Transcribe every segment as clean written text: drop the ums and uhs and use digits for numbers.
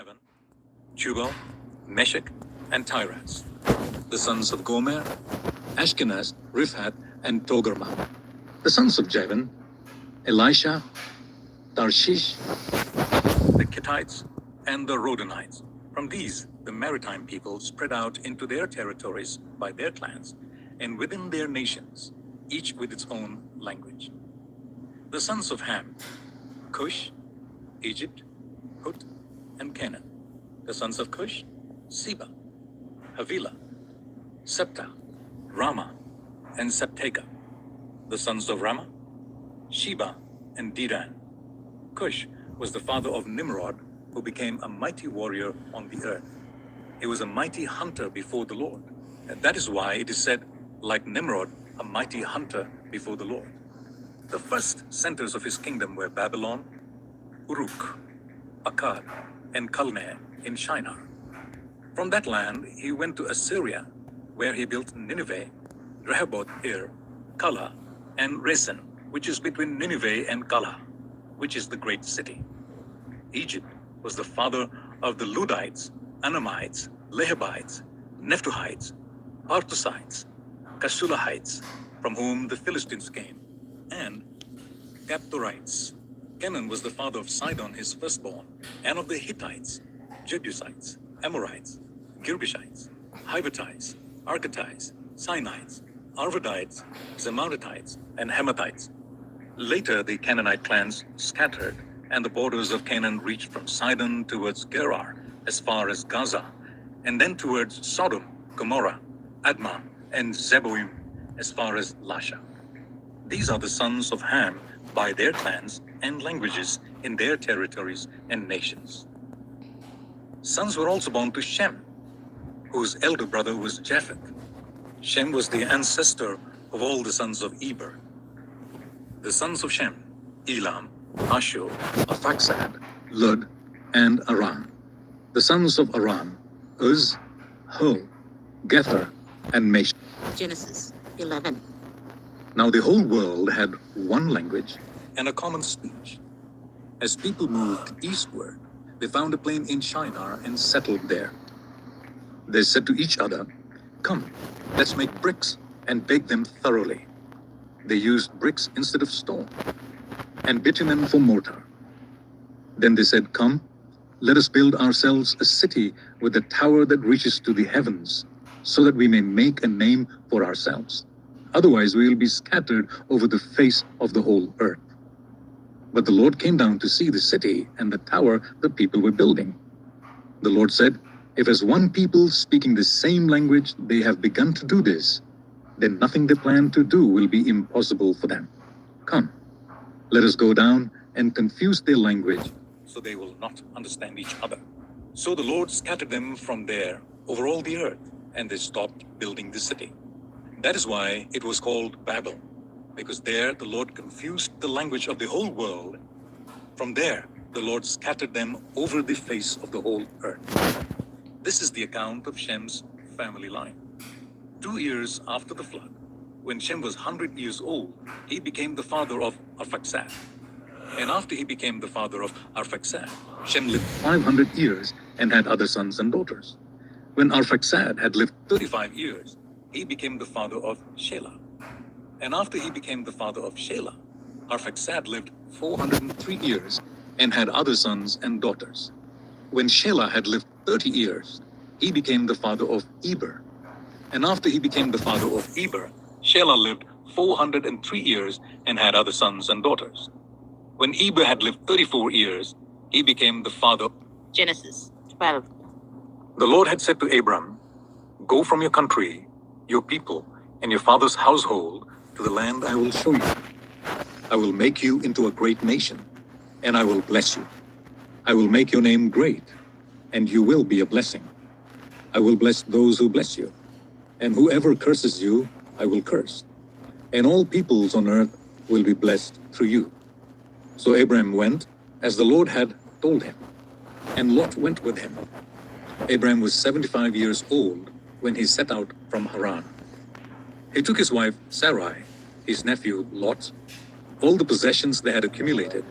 Javan, Tubal, Meshech, and Tiras. The sons of Gomer, Ashkenaz, Riphath, and Togarmah. The sons of Javan, Elisha, Tarshish, the Kittites, and the Rodanites. From these, the maritime people spread out into their territories by their clans, and within their nations, each with its own language. The sons of Ham, Cush, Egypt, Put, and Canaan. The sons of Cush, Seba, Havilah, Septa, Rama, and Septega. The sons of Rama, Sheba, and Dedan. Cush was the father of Nimrod, who became a mighty warrior on the earth. He was a mighty hunter before the Lord. And that is why it is said, like Nimrod, a mighty hunter before the Lord. The first centers of his kingdom were Babylon, Uruk, Akkad, and Calneh in Shinar. From that land, he went to Assyria, where he built Nineveh, Rehoboth-ir, Calah, and Resen, which is between Nineveh and Calah, which is the great city. Egypt was the father of the Ludites, Anamites, Lehabites, Nephtuhites, Artusites, Kasulahites, from whom the Philistines came, and Captorites. Canaan was the father of Sidon, his firstborn, and of the Hittites, Jebusites, Amorites, Girgashites, Hivatites, Architites, Sinites, Arvadites, Zemaratites, and Hamathites. Later, the Canaanite clans scattered, and the borders of Canaan reached from Sidon towards Gerar, as far as Gaza, and then towards Sodom, Gomorrah, Admah, and Zeboim, as far as Lasha. These are the sons of Ham by their clans and languages in their territories and nations. Sons were also born to Shem, whose elder brother was Japheth. Shem was the ancestor of all the sons of Eber. The sons of Shem, Elam, Ashur, Arphaxad, Lud, and Aram. The sons of Aram, Uz, Hul, Gether, and Mesh. Genesis 11. Now the whole world had one language and a common speech. As people moved eastward, they found a plain in Shinar and settled there. They said to each other, "Come, let's make bricks and bake them thoroughly." They used bricks instead of stone, and bitumen for mortar. Then they said, "Come, let us build ourselves a city with a tower that reaches to the heavens, so that we may make a name for ourselves. Otherwise we will be scattered over the face of the whole earth." But the Lord came down to see the city and the tower the people were building. The Lord said, "If as one people speaking the same language they have begun to do this, then nothing they plan to do will be impossible for them. Come, let us go down and confuse their language, so they will not understand each other." So the Lord scattered them from there over all the earth, and they stopped building the city. That is why it was called Babel, because there the Lord confused the language of the whole world. From there, the Lord scattered them over the face of the whole earth. This is the account of Shem's family line. 2 years after the flood, when Shem was 100 years old, he became the father of Arphaxad. And after he became the father of Arphaxad, Shem lived 500 years and had other sons and daughters. When Arphaxad had lived 35 years, he became the father of Shelah. And after he became the father of Shelah, Arphaxad lived 403 years and had other sons and daughters. When Shelah had lived 30 years, he became the father of Eber. And after he became the father of Eber, Shelah lived 403 years and had other sons and daughters. When Eber had lived 34 years, he became the father. Genesis 12. The Lord had said to Abram, "Go from your country, your people, and your father's household to the land I will show you. I will make you into a great nation, and I will bless you. I will make your name great, and you will be a blessing. I will bless those who bless you, and whoever curses you, I will curse. And all peoples on earth will be blessed through you." So Abram went as the Lord had told him, and Lot went with him. Abram was 75 years old when he set out from Haran. He took his wife Sarai, his nephew Lot, all the possessions they had accumulated,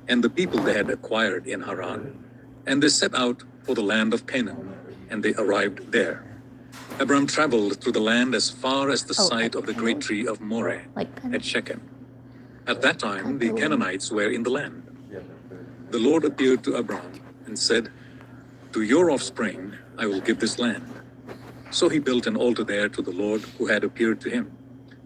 and the people they had acquired in Haran, and they set out for the land of Canaan, and they arrived there. Abram traveled through the land as far as the site of the great tree of Moreh at Shechem. At that time, the Canaanites were in the land. The Lord appeared to Abram and said, "To your offspring I will give this land." So he built an altar there to the Lord who had appeared to him.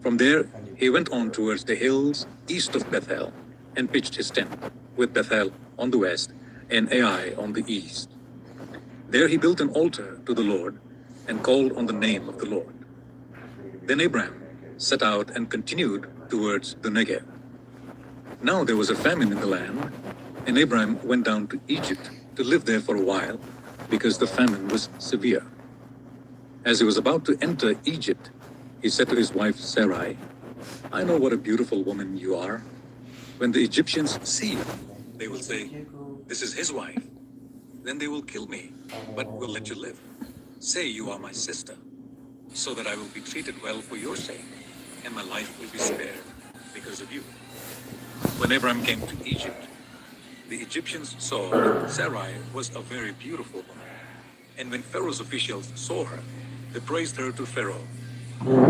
From there, he went on towards the hills east of Bethel and pitched his tent, with Bethel on the west and Ai on the east. There he built an altar to the Lord and called on the name of the Lord. Then Abram set out and continued towards the Negev. Now there was a famine in the land, and Abram went down to Egypt to live there for a while, because the famine was severe. As he was about to enter Egypt, he said to his wife Sarai, "I know what a beautiful woman you are. When the Egyptians see you, they will say, 'This is his wife.' Then they will kill me, but will let you live. Say you are my sister, so that I will be treated well for your sake, and my life will be spared because of you." When Abram came to Egypt, the Egyptians saw that Sarai was a very beautiful woman. And when Pharaoh's officials saw her, they praised her to Pharaoh,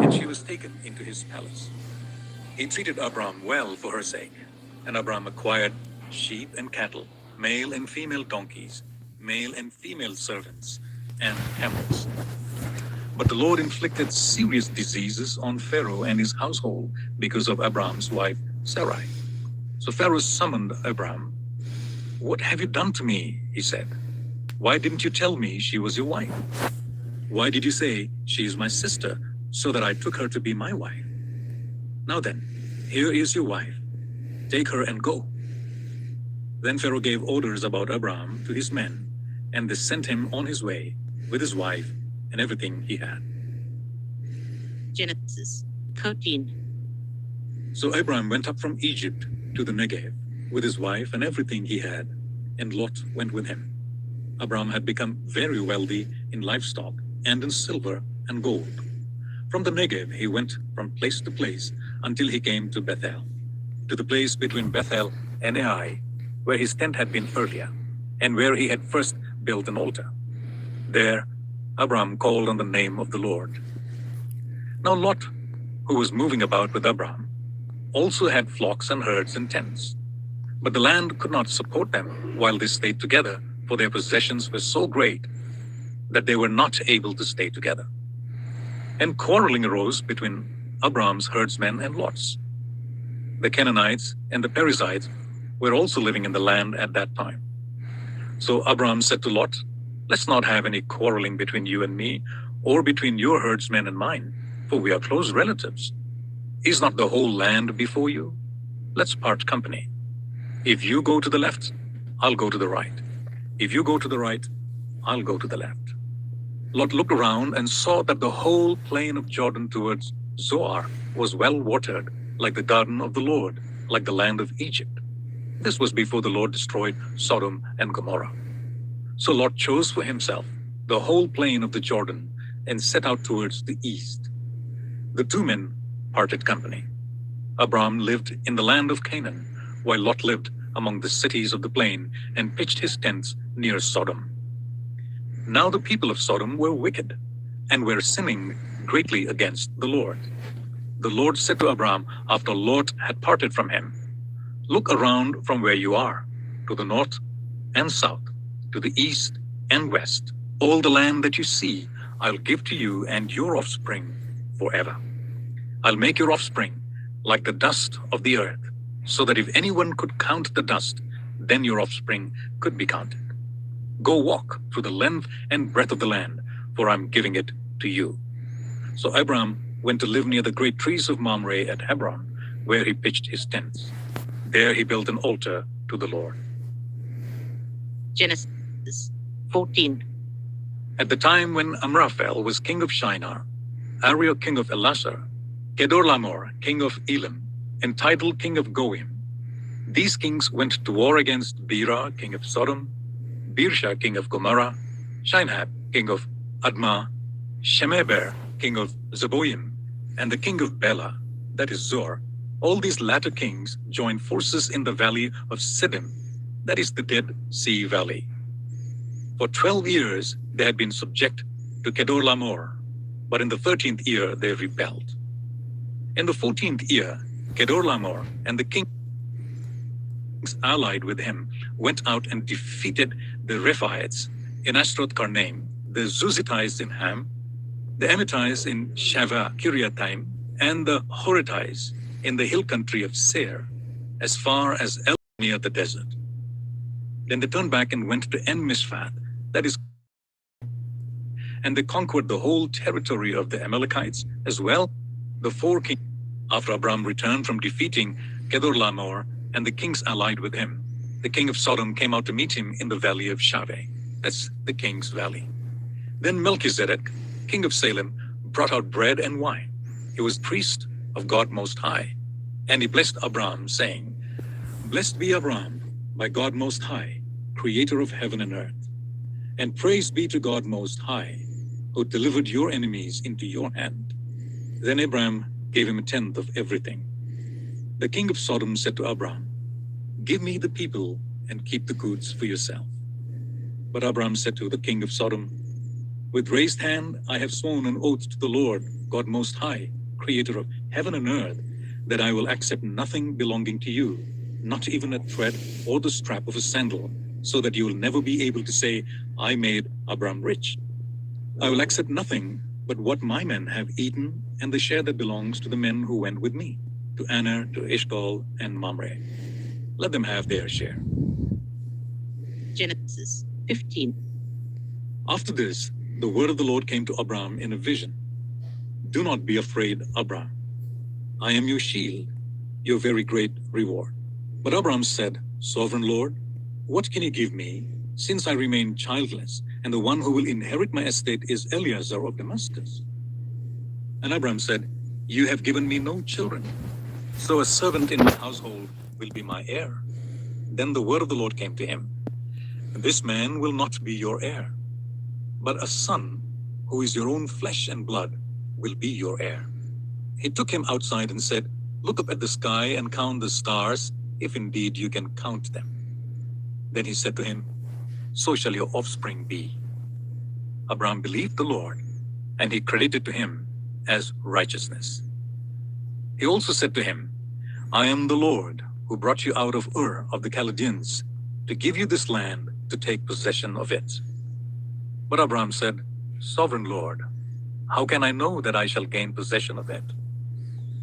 and she was taken into his palace. He treated Abram well for her sake, and Abram acquired sheep and cattle, male and female donkeys, male and female servants, and camels. But the Lord inflicted serious diseases on Pharaoh and his household because of Abram's wife Sarai. So Pharaoh summoned Abram. "What have you done to me?" he said. "Why didn't you tell me she was your wife? Why did you say she is my sister, so that I took her to be my wife? Now then, here is your wife. Take her and go." Then Pharaoh gave orders about Abram to his men, and they sent him on his way with his wife and everything he had. Genesis 13. So Abram went up from Egypt to the Negev with his wife and everything he had, and Lot went with him. Abram had become very wealthy in livestock and in silver and gold. From the Negev he went from place to place until he came to Bethel, to the place between Bethel and Ai, where his tent had been earlier, and where he had first built an altar. There Abram called on the name of the Lord. Now Lot, who was moving about with Abram, also had flocks and herds and tents. But the land could not support them while they stayed together, for their possessions were so great that they were not able to stay together. And quarreling arose between Abram's herdsmen and Lot's. The Canaanites and the Perizzites were also living in the land at that time. So Abram said to Lot, "Let's not have any quarreling between you and me, or between your herdsmen and mine, for we are close relatives. Is not the whole land before you? Let's part company. If you go to the left, I'll go to the right. If you go to the right, I'll go to the left." Lot looked around and saw that the whole plain of Jordan towards Zoar was well watered, like the garden of the Lord, like the land of Egypt. This was before the Lord destroyed Sodom and Gomorrah. So Lot chose for himself the whole plain of the Jordan and set out towards the east. The two men parted company. Abram lived in the land of Canaan, while Lot lived among the cities of the plain and pitched his tents near Sodom. Now the people of Sodom were wicked and were sinning greatly against the Lord. The Lord said to Abram after Lot had parted from him, "Look around from where you are, to the north and south, to the east and west. All the land that you see, I'll give to you and your offspring forever. I'll make your offspring like the dust of the earth, so that if anyone could count the dust, then your offspring could be counted. Go walk through the length and breadth of the land, for I'm giving it to you." So Abram went to live near the great trees of Mamre at Hebron, where he pitched his tents. There he built an altar to the Lord. Genesis 14. At the time when Amraphel was king of Shinar, Arioch king of Elasar, Kedorlaomer king of Elam, and Tidal king of Goim, these kings went to war against Bera king of Sodom, Birsha king of Gomorrah, Shinhab king of Admah, Shemeber king of Zeboim, and the king of Bela, that is Zor. All these latter kings joined forces in the valley of Siddim, that is the Dead Sea Valley. For 12 years they had been subject to Kedorlaomer, but in the 13th year they rebelled. In the 14th year, Kedorlaomer and the kings allied with him went out and defeated the Rephaites in Ashtaroth Karnaim, the Zuzitites in Ham, the Emetites in Shaveh Kiriathaim, and the Horatites in the hill country of Seir, as far as El near the desert. Then they turned back and went to En-Mishpat, that is, and they conquered the whole territory of the Amalekites, as well the 4 kings. After Abram returned from defeating Kedorlaomer and the kings allied with him, the king of Sodom came out to meet him in the valley of Shaveh, that's the king's valley. Then Melchizedek, king of Salem, brought out bread and wine. He was priest of God Most High, and he blessed Abram, saying, Blessed be Abram by God Most High, creator of heaven and earth. And praise be to God Most High, who delivered your enemies into your hand. Then Abram gave him 1/10 of everything. The king of Sodom said to Abram, Give me the people and keep the goods for yourself. But Abram said to the king of Sodom, With raised hand I have sworn an oath to the Lord, God Most High, creator of heaven and earth, that I will accept nothing belonging to you, not even a thread or the strap of a sandal, so that you will never be able to say, I made Abram rich. I will accept nothing but what my men have eaten and the share that belongs to the men who went with me, to Aner, to Eshcol, and Mamre. Let them have their share. Genesis 15. After this, the word of the Lord came to Abram in a vision. Do not be afraid, Abram. I am your shield, your very great reward. But Abram said, Sovereign Lord, what can you give me, since I remain childless, and the one who will inherit my estate is Eliezer of Damascus? And Abram said, You have given me no children, so a servant in my household will be my heir. Then the word of the Lord came to him. This man will not be your heir, but a son who is your own flesh and blood will be your heir. He took him outside and said, Look up at the sky and count the stars, if indeed you can count them. Then he said to him, So shall your offspring be. Abram believed the Lord, and he credited to him as righteousness. He also said to him, I am the Lord who brought you out of Ur of the Chaldeans to give you this land to take possession of it. But Abram said, Sovereign Lord, how can I know that I shall gain possession of it?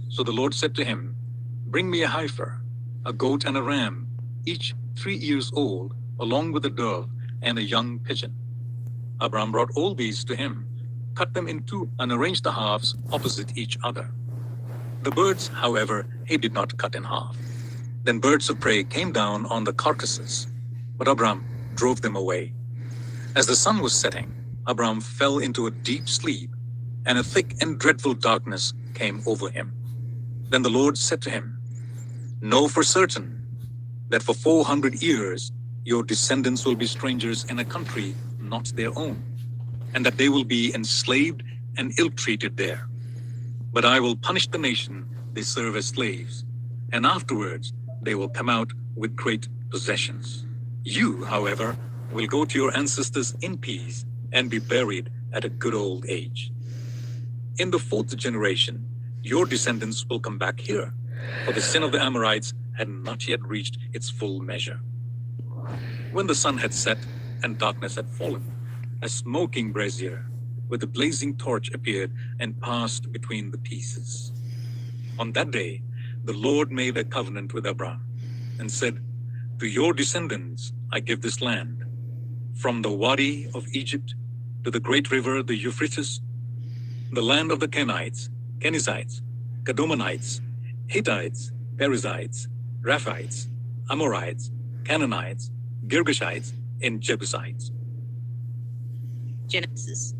So the Lord said to him, Bring me a heifer, a goat and a ram, each 3 years old, along with a dove and a young pigeon. Abram brought all these to him, cut them in 2, and arranged the halves opposite each other. The birds, however, he did not cut in half. Then birds of prey came down on the carcasses, but Abram drove them away. As the sun was setting, Abram fell into a deep sleep, and a thick and dreadful darkness came over him. Then the Lord said to him, Know for certain that for 400 years your descendants will be strangers in a country not their own, and that they will be enslaved and ill-treated there. But I will punish the nation they serve as slaves, and afterwards they will come out with great possessions. You, however, will go to your ancestors in peace and be buried at a good old age. In the 4th generation, your descendants will come back here, for the sin of the Amorites had not yet reached its full measure. When the sun had set and darkness had fallen, a smoking brazier with a blazing torch appeared and passed between the pieces. On that day, the Lord made a covenant with Abram and said, To your descendants I give this land, from the Wadi of Egypt to the great river, the Euphrates, the land of the Kenites, Kenizzites, Kadmonites, Hittites, Perizzites, Rephites, Amorites, Canaanites, Girgashites, and Jebusites. Genesis